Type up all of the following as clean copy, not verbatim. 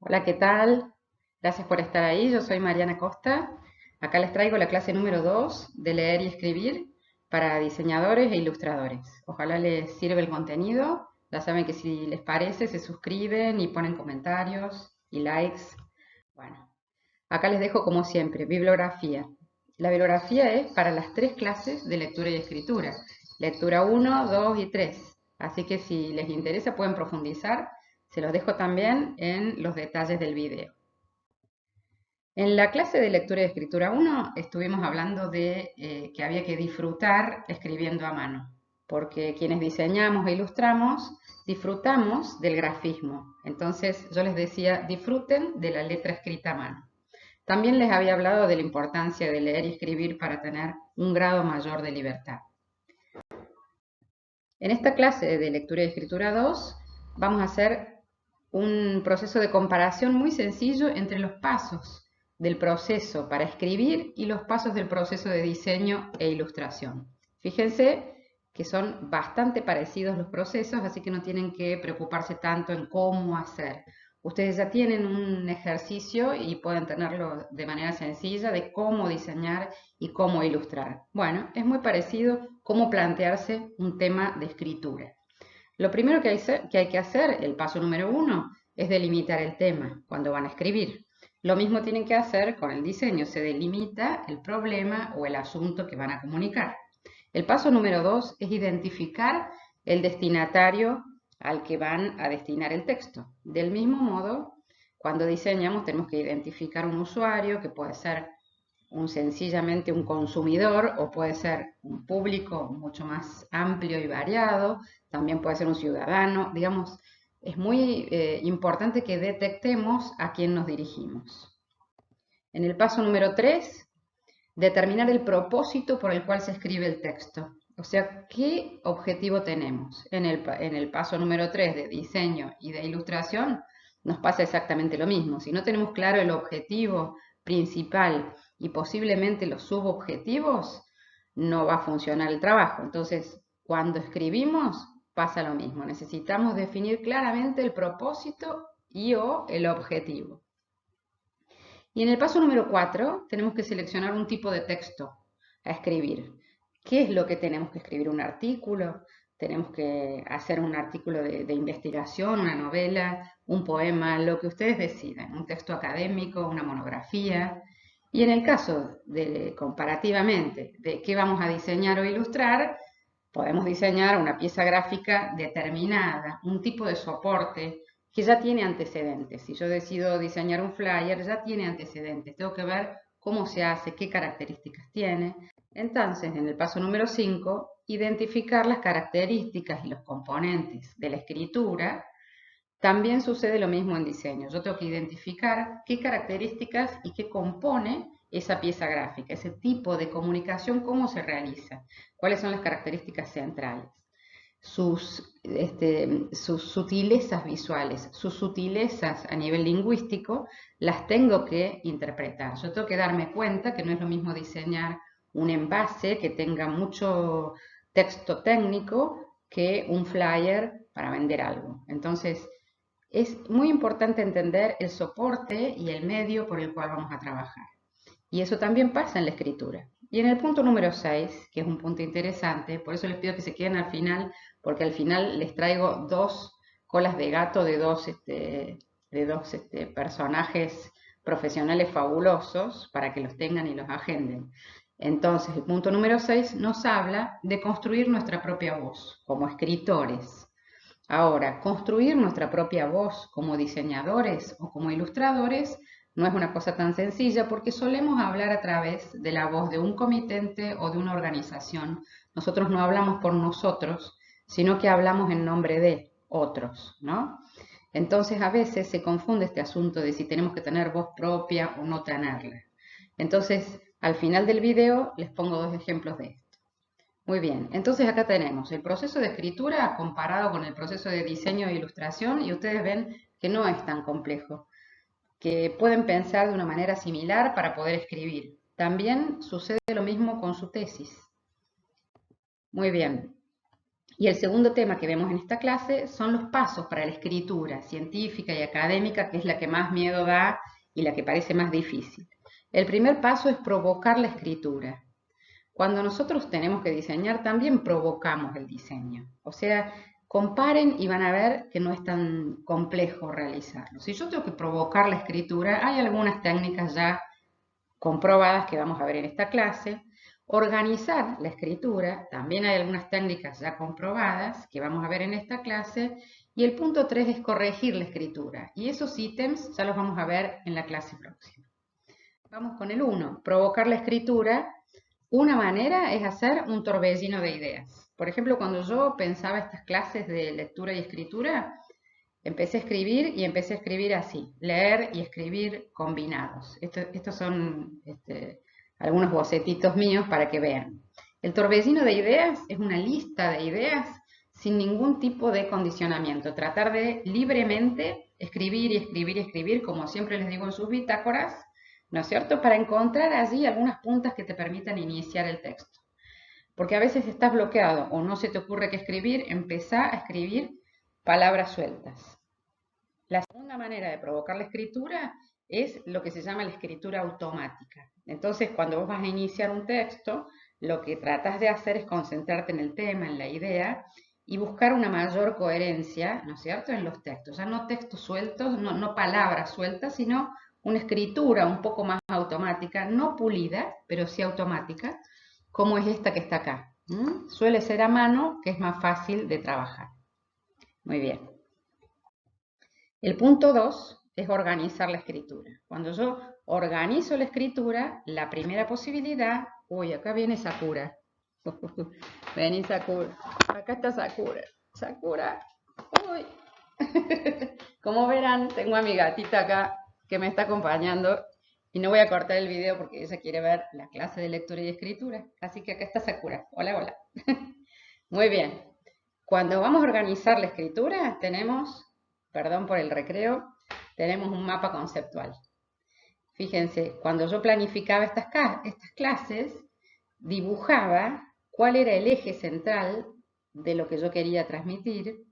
Hola, ¿qué tal? Gracias por estar ahí. Yo soy Mariana Costa. Acá les traigo la clase número 2 de leer y escribir para diseñadores e ilustradores. Ojalá les sirva el contenido. Ya saben que si les parece, se suscriben y ponen comentarios y likes. Bueno, acá les dejo como siempre, bibliografía. La bibliografía es para las tres clases de lectura y escritura. Lectura 1, 2 y 3. Así que si les interesa pueden profundizar. Se los dejo también en los detalles del video. En la clase de lectura y escritura 1 estuvimos hablando de que había que disfrutar escribiendo a mano, porque quienes diseñamos e ilustramos disfrutamos del grafismo. Entonces yo les decía, disfruten de la letra escrita a mano. También les había hablado de la importancia de leer y escribir para tener un grado mayor de libertad. En esta clase de lectura y escritura 2 vamos a hacer un proceso de comparación muy sencillo entre los pasos del proceso para escribir y los pasos del proceso de diseño e ilustración. Fíjense que son bastante parecidos los procesos, así que no tienen que preocuparse tanto en cómo hacer. Ustedes ya tienen un ejercicio y pueden tenerlo de manera sencilla de cómo diseñar y cómo ilustrar. Bueno, es muy parecido cómo plantearse un tema de escritura. Lo primero que hay que hacer, el paso número 1, es delimitar el tema cuando van a escribir. Lo mismo tienen que hacer con el diseño, se delimita el problema o el asunto que van a comunicar. El paso número 2 es identificar el destinatario al que van a destinar el texto. Del mismo modo, cuando diseñamos tenemos que identificar un usuario que puede ser sencillamente un consumidor o puede ser un público mucho más amplio y variado, también puede ser un ciudadano, digamos, es muy importante que detectemos a quién nos dirigimos. En el paso número 3, determinar el propósito por el cual se escribe el texto. O sea, ¿qué objetivo tenemos? En el paso número 3 de diseño y de ilustración nos pasa exactamente lo mismo. Si no tenemos claro el objetivo principal y posiblemente los subobjetivos, no va a funcionar el trabajo. Entonces, cuando escribimos, pasa lo mismo. Necesitamos definir claramente el propósito y o el objetivo. Y en el paso número 4 tenemos que seleccionar un tipo de texto a escribir. ¿Qué es lo que tenemos que escribir? ¿Un artículo? ¿Tenemos que hacer un artículo de investigación, una novela, un poema, lo que ustedes decidan? ¿Un texto académico, una monografía? Y en el caso de, comparativamente, de qué vamos a diseñar o ilustrar, podemos diseñar una pieza gráfica determinada, un tipo de soporte, que ya tiene antecedentes. Si yo decido diseñar un flyer, ya tiene antecedentes. Tengo que ver cómo se hace, qué características tiene. Entonces, en el paso número 5, identificar las características y los componentes de la escritura. También sucede lo mismo en diseño. Yo tengo que identificar qué características y qué compone esa pieza gráfica, ese tipo de comunicación, cómo se realiza, cuáles son las características centrales sus sutilezas visuales, sus sutilezas a nivel lingüístico, las tengo que interpretar. Yo tengo que darme cuenta que no es lo mismo diseñar un envase que tenga mucho texto técnico que un flyer para vender algo. Entonces, es muy importante entender el soporte y el medio por el cual vamos a trabajar. Y eso también pasa en la escritura. Y en el punto número 6, que es un punto interesante, por eso les pido que se queden al final, porque al final les traigo dos colas de gato de dos personajes profesionales fabulosos para que los tengan y los agenden. Entonces, el punto número 6 nos habla de construir nuestra propia voz como escritores. Ahora, construir nuestra propia voz como diseñadores o como ilustradores no es una cosa tan sencilla porque solemos hablar a través de la voz de un comitente o de una organización. Nosotros no hablamos por nosotros, sino que hablamos en nombre de otros, ¿no? Entonces a veces se confunde este asunto de si tenemos que tener voz propia o no tenerla. Entonces, al final del video les pongo dos ejemplos de esto. Muy bien, entonces acá tenemos el proceso de escritura comparado con el proceso de diseño e ilustración y ustedes ven que no es tan complejo, que pueden pensar de una manera similar para poder escribir. También sucede lo mismo con su tesis. Muy bien, Y el segundo tema que vemos en esta clase son los pasos para la escritura científica y académica, que es la que más miedo da y la que parece más difícil. El primer paso es provocar la escritura. Cuando nosotros tenemos que diseñar, también provocamos el diseño. O sea, comparen y van a ver que no es tan complejo realizarlo. Si yo tengo que provocar la escritura, hay algunas técnicas ya comprobadas que vamos a ver en esta clase. Organizar la escritura, también hay algunas técnicas ya comprobadas que vamos a ver en esta clase. Y el punto 3 es corregir la escritura. Y esos ítems ya los vamos a ver en la clase próxima. Vamos con el 1, provocar la escritura. Una manera es hacer un torbellino de ideas. Por ejemplo, cuando yo pensaba estas clases de lectura y escritura, empecé a escribir y empecé a escribir así, leer y escribir combinados. Estos son algunos bocetitos míos para que vean. El torbellino de ideas es una lista de ideas sin ningún tipo de condicionamiento. Tratar de libremente escribir y escribir y escribir, como siempre les digo en sus bitácoras, ¿no es cierto? Para encontrar allí algunas puntas que te permitan iniciar el texto. Porque a veces estás bloqueado o no se te ocurre qué escribir, empezá a escribir palabras sueltas. La segunda manera de provocar la escritura es lo que se llama la escritura automática. Entonces, cuando vos vas a iniciar un texto, lo que tratas de hacer es concentrarte en el tema, en la idea, y buscar una mayor coherencia, ¿no es cierto?, en los textos. Ya no textos sueltos, no palabras sueltas, sino una escritura un poco más automática, no pulida, pero sí automática, como es esta que está acá. Suele ser a mano, que es más fácil de trabajar. Muy bien. El punto 2 es organizar la escritura. Cuando yo organizo la escritura, la primera posibilidad... Uy, acá viene Sakura. Vení, Sakura. Acá está Sakura. Sakura. Uy. Como verán, tengo a mi gatita acá que me está acompañando y no voy a cortar el video porque ella quiere ver la clase de lectura y escritura. Así que acá está Sakura. Hola, hola. Muy bien. Cuando vamos a organizar la escritura, tenemos, perdón por el recreo, tenemos un mapa conceptual. Fíjense, cuando yo planificaba estas clases, dibujaba cuál era el eje central de lo que yo quería transmitir,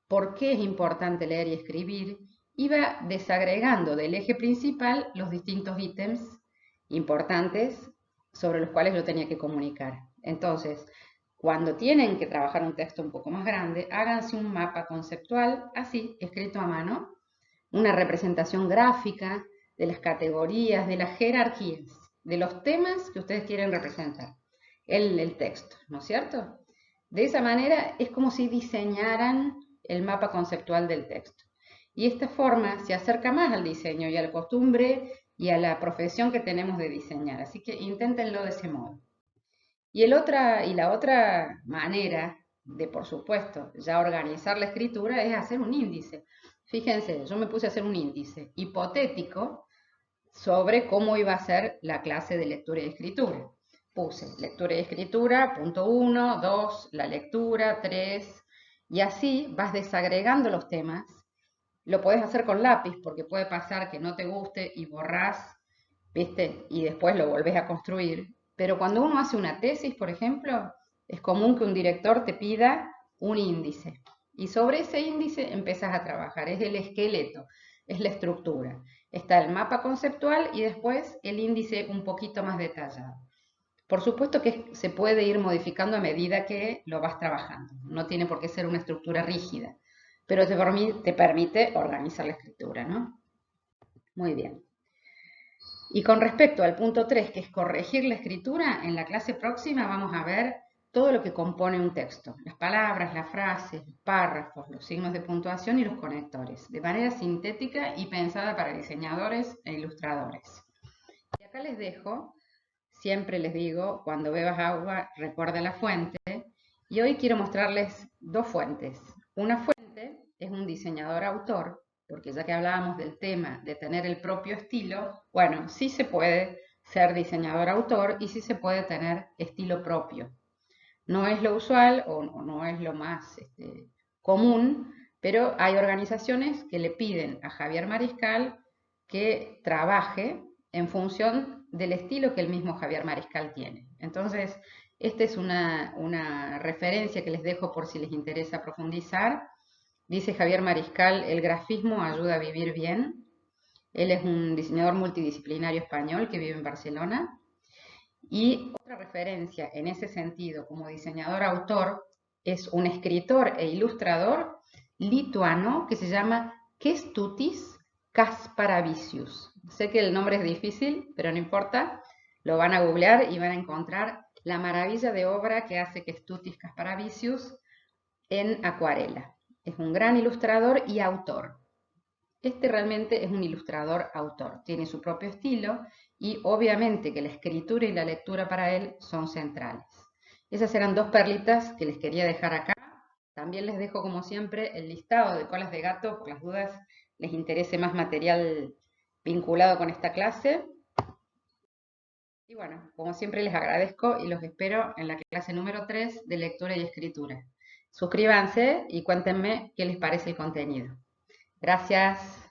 por qué es importante leer y escribir, iba desagregando del eje principal los distintos ítems importantes sobre los cuales yo tenía que comunicar. Entonces, cuando tienen que trabajar un texto un poco más grande, háganse un mapa conceptual, así, escrito a mano, una representación gráfica de las categorías, de las jerarquías, de los temas que ustedes quieren representar, el texto, ¿no es cierto? De esa manera es como si diseñaran el mapa conceptual del texto. Y esta forma se acerca más al diseño y a la costumbre y a la profesión que tenemos de diseñar. Así que inténtenlo de ese modo. Y la otra manera de, por supuesto, ya organizar la escritura es hacer un índice. Fíjense, yo me puse a hacer un índice hipotético sobre cómo iba a ser la clase de lectura y escritura. Puse lectura y escritura, punto 1, 2, la lectura, 3, y así vas desagregando los temas. Lo podés hacer con lápiz porque puede pasar que no te guste y borrás, ¿viste? Y después lo volvés a construir. Pero cuando uno hace una tesis, por ejemplo, es común que un director te pida un índice. Y sobre ese índice empezás a trabajar. Es el esqueleto, es la estructura. Está el mapa conceptual y después el índice un poquito más detallado. Por supuesto que se puede ir modificando a medida que lo vas trabajando. No tiene por qué ser una estructura rígida, pero te permite organizar la escritura, ¿no? Muy bien. Y con respecto al punto 3, que es corregir la escritura, en la clase próxima vamos a ver todo lo que compone un texto. Las palabras, las frases, los párrafos, los signos de puntuación y los conectores, de manera sintética y pensada para diseñadores e ilustradores. Y acá les dejo, siempre les digo, cuando bebas agua, recuerda la fuente. Y hoy quiero mostrarles dos fuentes. Una fuente es un diseñador autor, porque ya que hablábamos del tema de tener el propio estilo, bueno, sí se puede ser diseñador autor y sí se puede tener estilo propio. No es lo usual o no es lo más común, pero hay organizaciones que le piden a Javier Mariscal que trabaje en función del estilo que el mismo Javier Mariscal tiene. Entonces, Esta es una referencia que les dejo por si les interesa profundizar. Dice Javier Mariscal, el grafismo ayuda a vivir bien. Él es un diseñador multidisciplinario español que vive en Barcelona. Y otra referencia en ese sentido como diseñador-autor es un escritor e ilustrador lituano que se llama Kęstutis Kasparavičius. Sé que el nombre es difícil, pero no importa, lo van a googlear y van a encontrar la maravilla de obra que hace Kęstutis Kasparavičius en acuarela. Es un gran ilustrador y autor. Este realmente es un ilustrador autor, tiene su propio estilo y obviamente que la escritura y la lectura para él son centrales. Esas eran dos perlitas que les quería dejar acá. También les dejo como siempre el listado de colas de gato por las dudas les interese más material vinculado con esta clase. Y bueno, como siempre les agradezco y los espero en la clase número 3 de lectura y escritura. Suscríbanse y cuéntenme qué les parece el contenido. Gracias.